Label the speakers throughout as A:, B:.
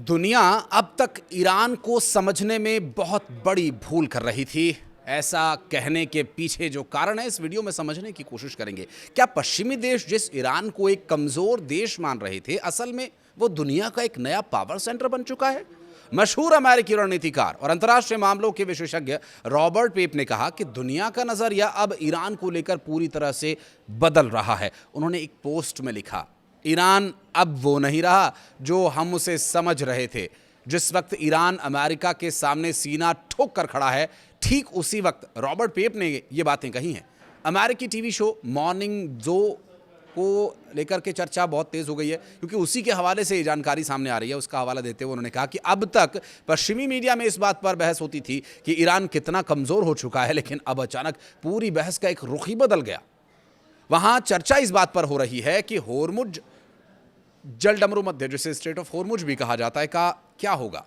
A: दुनिया अब तक ईरान को समझने में बहुत बड़ी भूल कर रही थी। ऐसा कहने के पीछे जो कारण है इस वीडियो में समझने की कोशिश करेंगे। क्या पश्चिमी देश जिस ईरान को एक कमजोर देश मान रहे थे, असल में वो दुनिया का एक नया पावर सेंटर बन चुका है? मशहूर अमेरिकी रणनीतिकार और अंतर्राष्ट्रीय मामलों के विशेषज्ञ रॉबर्ट पेप ने कहा कि दुनिया का नजरिया अब ईरान को लेकर पूरी तरह से बदल रहा है। उन्होंने एक पोस्ट में लिखा, ईरान अब वो नहीं रहा जो हम उसे समझ रहे थे। जिस वक्त ईरान अमेरिका के सामने सीना ठोक कर खड़ा है, ठीक उसी वक्त रॉबर्ट पेप ने ये बातें कही हैं। अमेरिकी टीवी शो मॉर्निंग जो को लेकर के चर्चा बहुत तेज हो गई है, क्योंकि उसी के हवाले से ये जानकारी सामने आ रही है। उसका हवाला देते हुए उन्होंने कहा कि अब तक पश्चिमी मीडिया में इस बात पर बहस होती थी कि ईरान कितना कमजोर हो चुका है, लेकिन अब अचानक पूरी बहस का एक रुख ही बदल गया। वहां चर्चा इस बात पर हो रही है कि होर्मुज जलडमरू मध्य, जिसे स्ट्रेट ऑफ होर्मुज भी कहा जाता है, का क्या होगा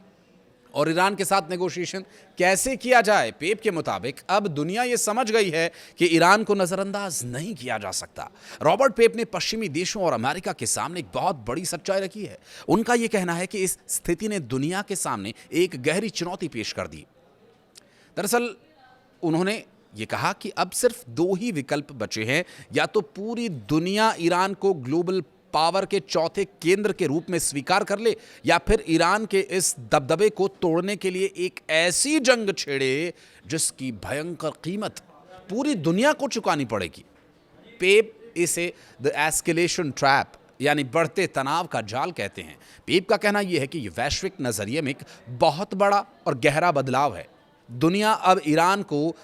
A: और ईरान के साथ नेगोशिएशन कैसे किया जाए। पेप के मुताबिक अब दुनिया ये समझ गई है कि ईरान को नजरअंदाज नहीं किया जा सकता। रॉबर्ट पेप ने पश्चिमी देशों और अमेरिका के सामने एक बहुत बड़ी सच्चाई रखी है। उनका यह कहना है कि इस स्थिति ने दुनिया के सामने एक गहरी चुनौती पेश कर दी। दरअसल उन्होंने ये कहा कि अब सिर्फ दो ही विकल्प बचे हैं, या तो पूरी दुनिया ईरान को ग्लोबल पावर के चौथे केंद्र के रूप में स्वीकार कर ले, या फिर ईरान के इस दबदबे को तोड़ने के लिए एक ऐसी जंग छेड़े जिसकी भयंकर कीमत पूरी दुनिया को चुकानी पड़ेगी। पेप इसे द एस्केलेशन ट्रैप यानी बढ़ते तनाव का जाल कहते हैं। पेप का कहना यह है कि यह वैश्विक नजरिए में एक बहुत बड़ा और गहरा बदलाव है। दुनिया अब ईरान को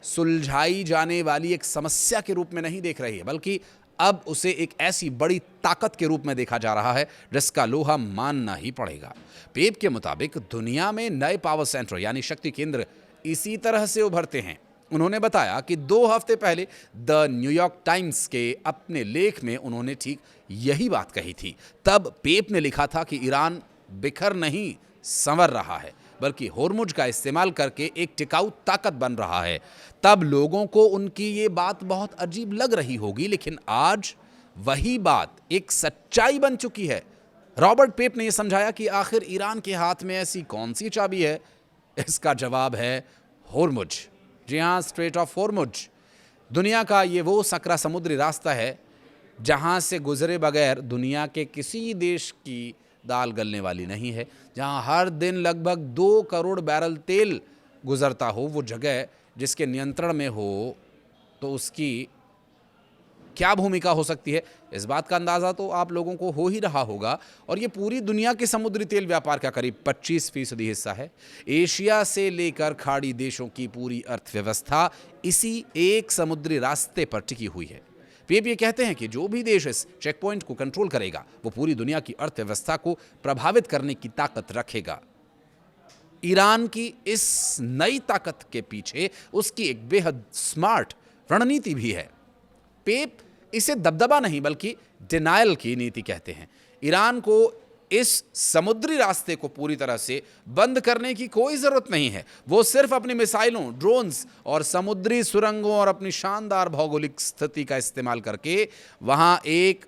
A: सुलझाई जाने वाली एक समस्या के रूप में नहीं देख रही है, बल्कि अब उसे एक ऐसी बड़ी ताकत के रूप में देखा जा रहा है जिसका लोहा मानना ही पड़ेगा। पेप के मुताबिक दुनिया में नए पावर सेंटर यानी शक्ति केंद्र इसी तरह से उभरते हैं। उन्होंने बताया कि 2 हफ्ते पहले द न्यूयॉर्क टाइम्स के अपने लेख में उन्होंने ठीक यही बात कही थी। तब पेप ने लिखा था कि ईरान बिखर नहीं संवर रहा है, बल्कि होर्मुज का इस्तेमाल करके एक टिकाऊ ताकत बन रहा है। तब लोगों को उनकी ये बात बहुत अजीब लग रही होगी, लेकिन आज वही बात एक सच्चाई बन चुकी है। रॉबर्ट पेप ने यह समझाया कि आखिर ईरान के हाथ में ऐसी कौन सी चाबी है। इसका जवाब है होर्मुज। जी हाँ, स्ट्रेट ऑफ होर्मुज दुनिया का ये वो सकरा समुद्री रास्ता है जहां से गुजरे बगैर दुनिया के किसी देश की दाल गलने वाली नहीं है। जहां हर दिन लगभग 2 करोड़ बैरल तेल गुजरता हो, वो जगह जिसके नियंत्रण में हो तो उसकी क्या भूमिका हो सकती है, इस बात का अंदाज़ा तो आप लोगों को हो ही रहा होगा। और ये पूरी दुनिया के समुद्री तेल व्यापार का करीब 25% हिस्सा है। एशिया से लेकर खाड़ी देशों की पूरी अर्थव्यवस्था इसी एक समुद्री रास्ते पर टिकी हुई है। पेप ये कहते हैं कि जो भी देश इस चेक पॉइंट को कंट्रोल करेगा, वो पूरी दुनिया की अर्थव्यवस्था को प्रभावित करने की ताकत रखेगा। ईरान की इस नई ताकत के पीछे उसकी एक बेहद स्मार्ट रणनीति भी है। पेप इसे दबदबा नहीं बल्कि डिनायल की नीति कहते हैं। ईरान को इस समुद्री रास्ते को पूरी तरह से बंद करने की कोई जरूरत नहीं है। वो सिर्फ अपनी मिसाइलों, ड्रोन्स और समुद्री सुरंगों और अपनी शानदार भौगोलिक स्थिति का इस्तेमाल करके वहां एक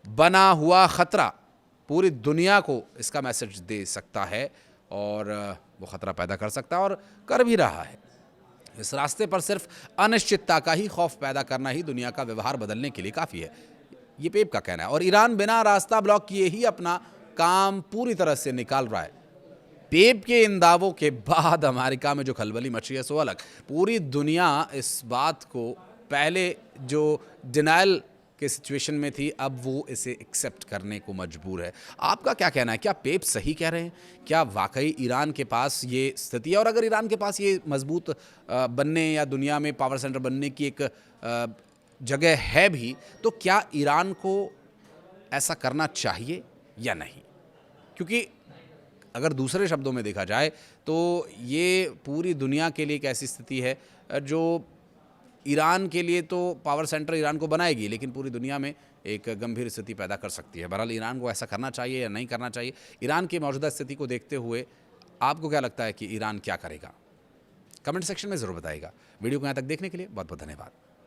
A: बना हुआ खतरा पूरी दुनिया को इसका मैसेज दे सकता है, और वो खतरा पैदा कर सकता है और कर भी रहा है। इस रास्ते पर सिर्फ अनिश्चितता का ही खौफ पैदा करना ही दुनिया का व्यवहार बदलने के लिए काफ़ी है, ये पेप का कहना है। और ईरान बिना रास्ता ब्लॉक किए ही अपना काम पूरी तरह से निकाल रहा है। पेप के इन दावों के बाद अमेरिका में जो खलबली मची है सो अलग। पूरी दुनिया इस बात को पहले जो डिनायल के सिचुएशन में थी, अब वो इसे एक्सेप्ट करने को मजबूर है। आपका क्या कहना है? क्या पेप सही कह रहे हैं? क्या वाकई ईरान के पास ये स्थिति है? और अगर ईरान के पास ये मजबूत बनने या दुनिया में पावर सेंटर बनने की एक जगह है भी, तो क्या ईरान को ऐसा करना चाहिए या नहीं? क्योंकि अगर दूसरे शब्दों में देखा जाए तो ये पूरी दुनिया के लिए एक ऐसी स्थिति है जो ईरान के लिए तो पावर सेंटर ईरान को बनाएगी, लेकिन पूरी दुनिया में एक गंभीर स्थिति पैदा कर सकती है। बहरहाल ईरान को ऐसा करना चाहिए या नहीं करना चाहिए, ईरान की मौजूदा स्थिति को देखते हुए आपको क्या लगता है कि ईरान क्या करेगा? कमेंट सेक्शन में ज़रूर बताइएगा। वीडियो को यहाँ तक देखने के लिए बहुत बहुत धन्यवाद।